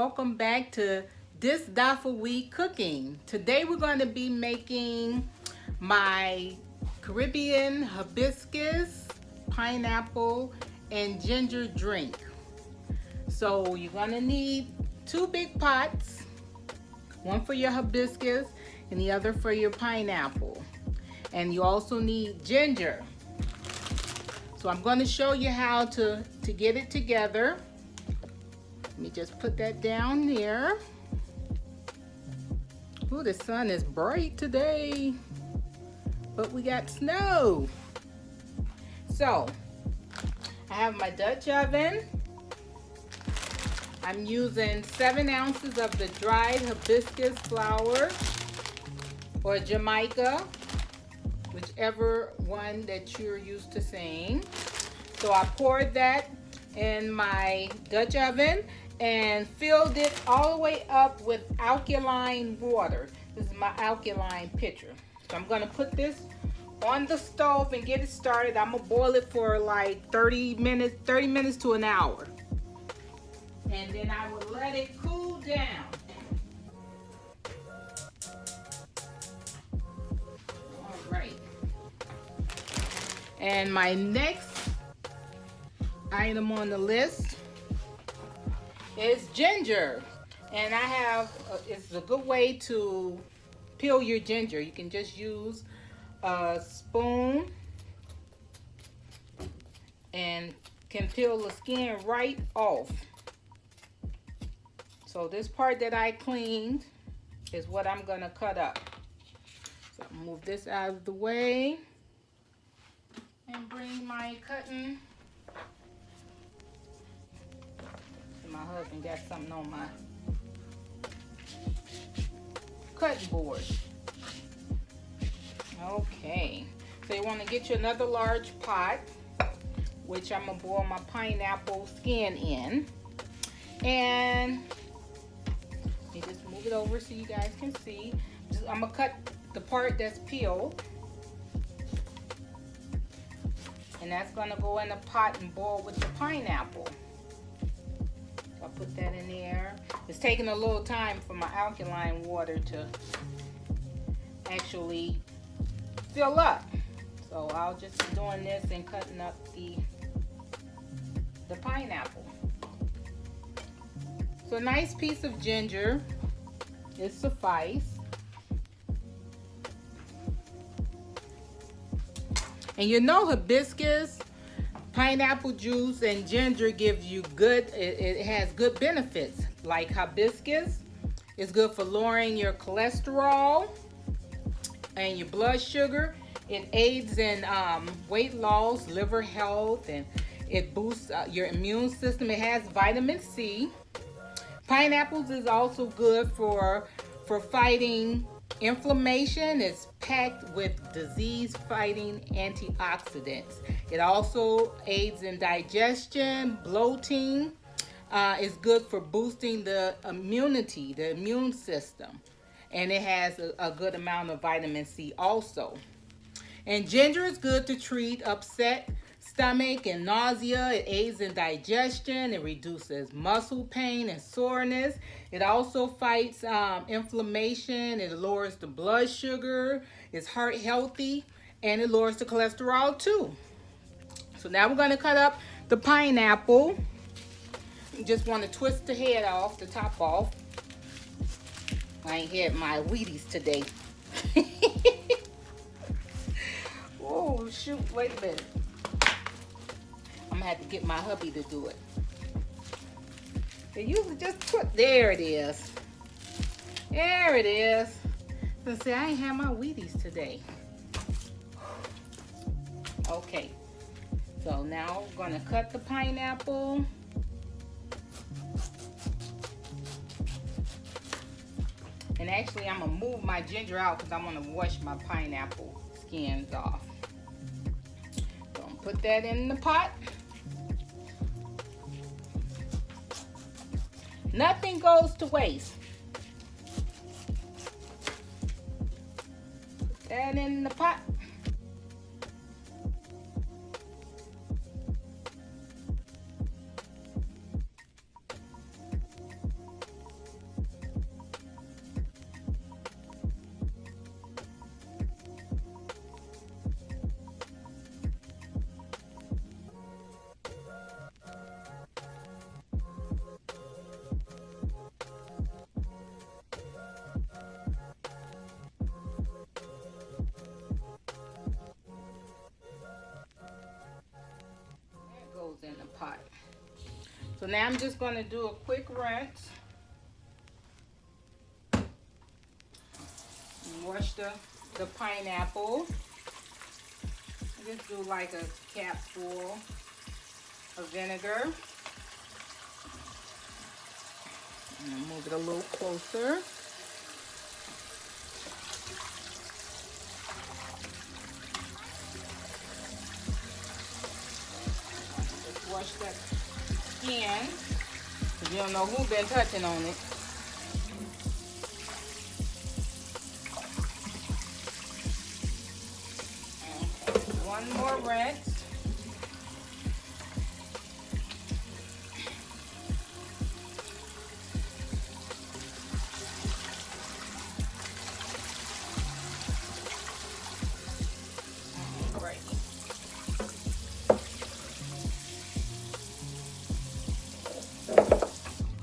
welcome back to This Daffy Week Cooking. Today we're going to be making my Caribbean hibiscus, pineapple, and ginger drink. So you're going to need 2 big pots, one for your hibiscus and the other for your pineapple. And you also need ginger. So I'm going to show you how to get it together. Let me just put that down there. Ooh, the sun is bright today, but we got snow. So I have my Dutch oven. I'm using 7 ounces of the dried hibiscus flower or Jamaica, whichever one that you're used to saying. So I poured that in my Dutch oven and filled it all the way up with alkaline water. This is my alkaline pitcher. So I'm gonna put this on the stove and get it started. I'm gonna boil it for like 30 minutes to an hour. And then I will let it cool down. All right. And my next item on the list is ginger. And I have, it's a good way to peel your ginger. You can just use a spoon and can peel the skin right off. So this part that I cleaned is what I'm gonna cut up. So I'll move this out of the way and bring my cutting. My husband got something on my cutting board. Okay, so you want to get you another large pot, which I'm gonna boil my pineapple skin in, and let me just move it over so you guys can see. I'm gonna cut the part that's peeled, and that's gonna go in the pot and boil with the pineapple. I'll put that in there. It's taking a little time for my alkaline water to actually fill up. So I'll just be doing this and cutting up the pineapple. So a nice piece of ginger is suffice. And you know hibiscus, pineapple juice, and ginger gives you it has good benefits. Like hibiscus is good for lowering your cholesterol and your blood sugar. It aids in weight loss, liver health, and it boosts your immune system. It has vitamin C. Pineapples is also good for fighting inflammation. It's packed with disease-fighting antioxidants. It also aids in digestion, bloating. It's good for boosting the immunity, the immune system. And it has a good amount of vitamin C also. And ginger is good to treat upset stomach and nausea. It aids in digestion. It reduces muscle pain and soreness. It also fights inflammation. It lowers the blood sugar. It's heart healthy, and it lowers the cholesterol too. So now we're going to cut up the pineapple. You just want to twist the head off, the top off. I ain't had my Wheaties today. Oh shoot, wait a minute. I'm gonna have to get my hubby to do it. They usually just put, there it is. There it is. Let's see, I ain't had my Wheaties today. Okay, so now we're gonna cut the pineapple. And actually I'm gonna move my ginger out because I want to wash my pineapple skins off. So I'm gonna put that in the pot. Nothing goes to waste. Put that in the pot. So now I'm just going to do a quick rinse. Wash the pineapple. Just do like a capful of vinegar. And move it a little closer. Just wash that skin, because you don't know who's been touching on it. One more rinse.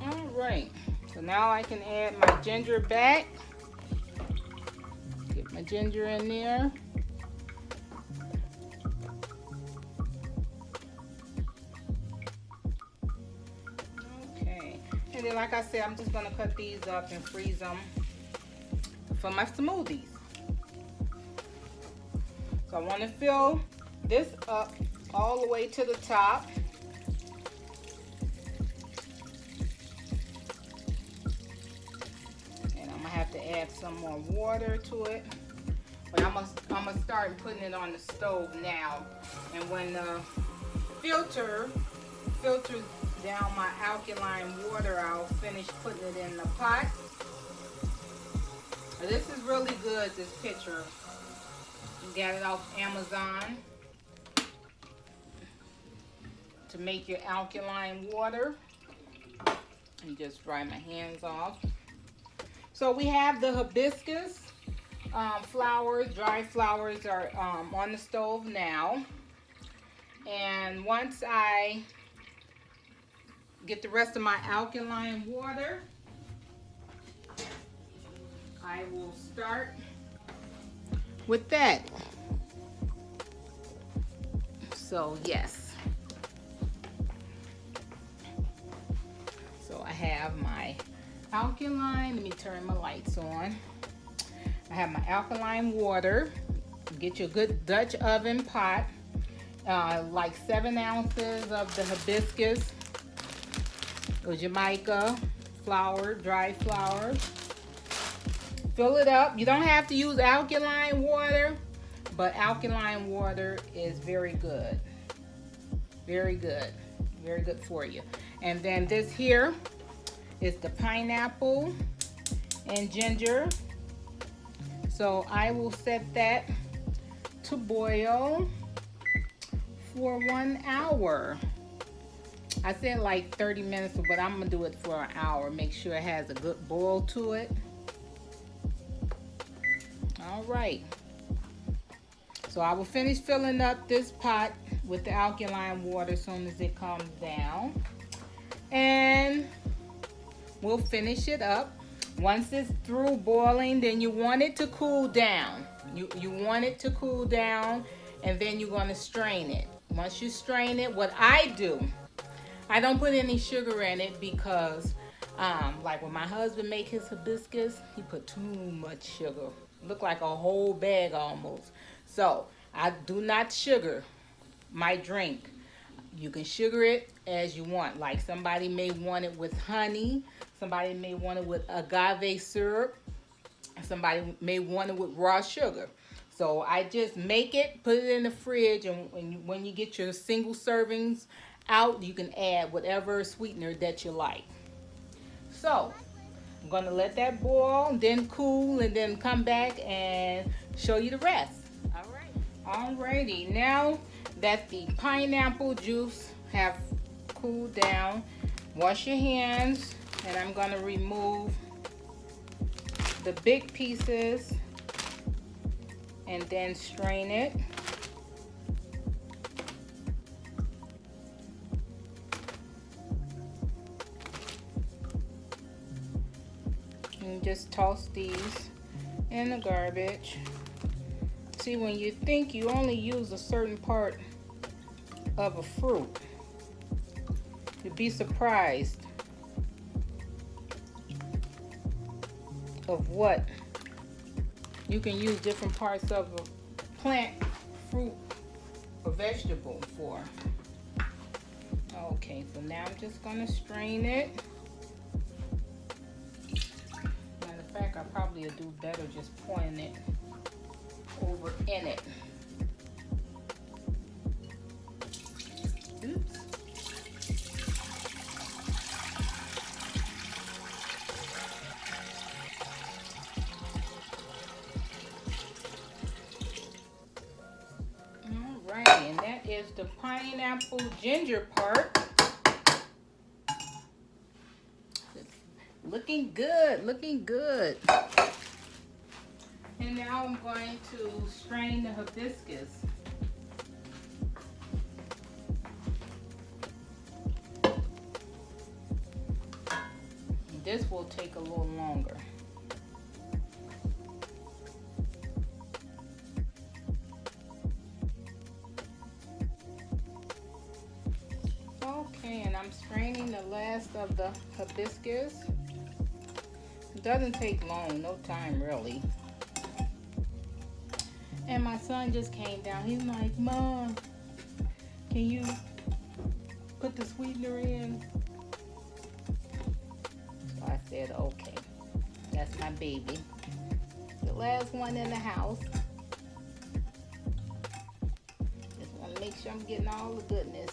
Alright, so now I can add my ginger back. Get my ginger in there. And then, like I said, I'm just going to cut these up and freeze them for my smoothies. So I want to fill this up all the way to the top. And I'm going to have to add some more water to it. But I'm gonna start putting it on the stove now. And when the filters down my alkaline water, I'll finish putting it in the pot. This is really good, this pitcher. You got it off Amazon to make your alkaline water. And just dry my hands off. So we have the hibiscus flowers, dry flowers are on the stove now. And once I get the rest of my alkaline water, I will start with that. So yes. So I have my alkaline. Let me turn my lights on. I have my alkaline water. Get your good Dutch oven pot. Like 7 ounces of the hibiscus or Jamaica flower, dry flowers. Fill it up. You don't have to use alkaline water, but alkaline water is very good. Very good. Very good for you. And then this here is the pineapple and ginger. So I will set that to boil for 1 hour. I said like 30 minutes, but I'm gonna do it for an hour. Make sure it has a good boil to it. All right. So I will finish filling up this pot with the alkaline water as soon as it comes down. And we'll finish it up. Once it's through boiling, then you want it to cool down. You want it to cool down, and then you're gonna strain it. Once you strain it, what I do, I don't put any sugar in it because like when my husband make his hibiscus, he put too much sugar. Look like a whole bag almost. So I do not sugar my drink. You can sugar it as you want. Like somebody may want it with honey. Somebody may want it with agave syrup. Somebody may want it with raw sugar. So I just make it, put it in the fridge, and when you get your single servings out, you can add whatever sweetener that you like. So I'm gonna let that boil, then cool, and then come back and show you the rest. All right. Alrighty, now that the pineapple juice have cooled down, wash your hands, and I'm gonna remove the big pieces and then strain it. And just toss these in the garbage. See, when you think you only use a certain part of a fruit, You'd be surprised of what you can use different parts of a plant, fruit, or vegetable for. Okay, so now I'm just gonna strain it. Matter of fact, I probably would do better just pouring it over in it. Oops. Alrighty, and that is the pineapple ginger part. Looking good, looking good. And now I'm going to strain the hibiscus. This will take a little longer. Okay, and I'm straining the last of the hibiscus. It doesn't take long, no time really. And my son just came down. He's like, Mom, can you put the sweetener in? So I said, okay. That's my baby. The last one in the house. Just want to make sure I'm getting all the goodness.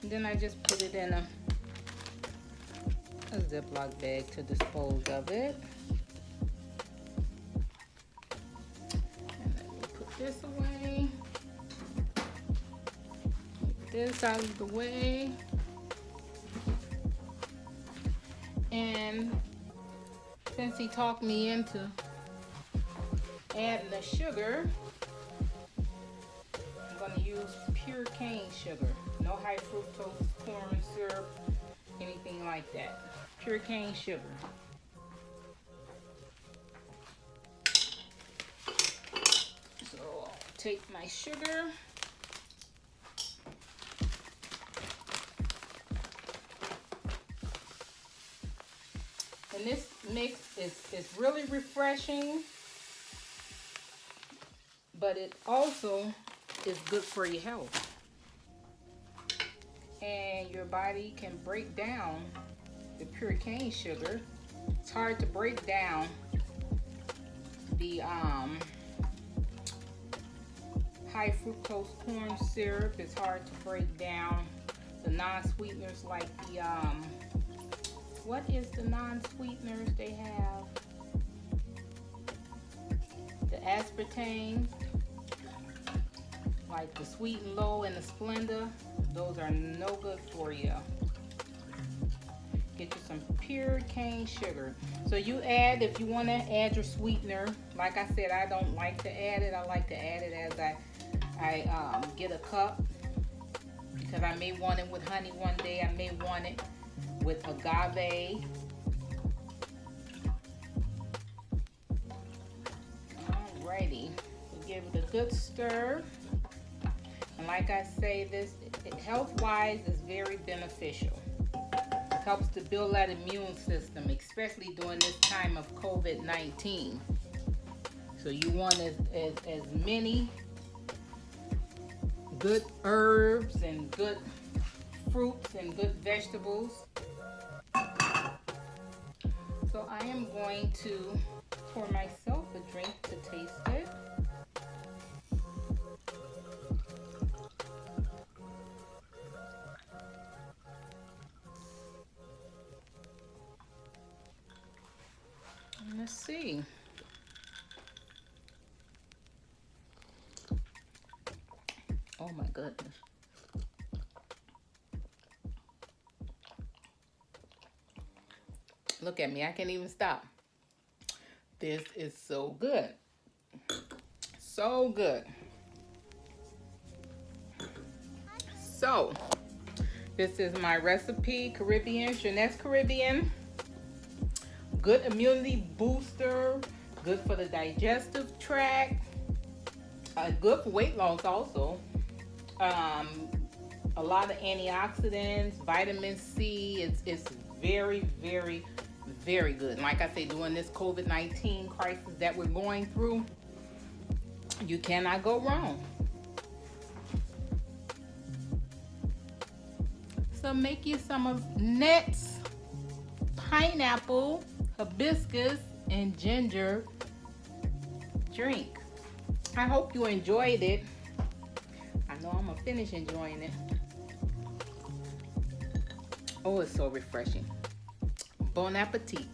And then I just put it in a Ziploc bag to dispose of it. This away. Get this out of the way. And since he talked me into adding the sugar, I'm going to use pure cane sugar. No high fructose corn syrup, anything like that. Pure cane sugar. Take my sugar, and this mix is really refreshing, but it also is good for your health, and your body can break down the pure cane sugar. It's hard to break down the high fructose corn syrup. Is hard to break down the non-sweeteners like the what is the non-sweeteners they have? The aspartame, like the Sweet and Low and the Splenda. Those are no good for you. Get you some pure cane sugar. So you add, if you want to add your sweetener. Like I said, I don't like to add it. I like to add it as I get a cup, because I may want it with honey one day. I may want it with agave. Alrighty, so give it a good stir. And like I say, this health-wise is very beneficial. It helps to build that immune system, especially during this time of COVID-19. So you want as many good herbs and good fruits and good vegetables. So I am going to pour myself a drink to taste it. Let's see. Oh my goodness. Look at me, I can't even stop. This is so good. So good. So, this is my recipe, Nette's Caribbean. Good immunity booster, good for the digestive tract, good for weight loss also. a lot of antioxidants, vitamin C. It's very, very, very good. And like I say, during this COVID-19 crisis that we're going through, you cannot go wrong. So make you some of Nette's pineapple, hibiscus, and ginger drink. I hope you enjoyed it. I know I'm gonna finish enjoying it. Oh, it's so refreshing. Bon appetit.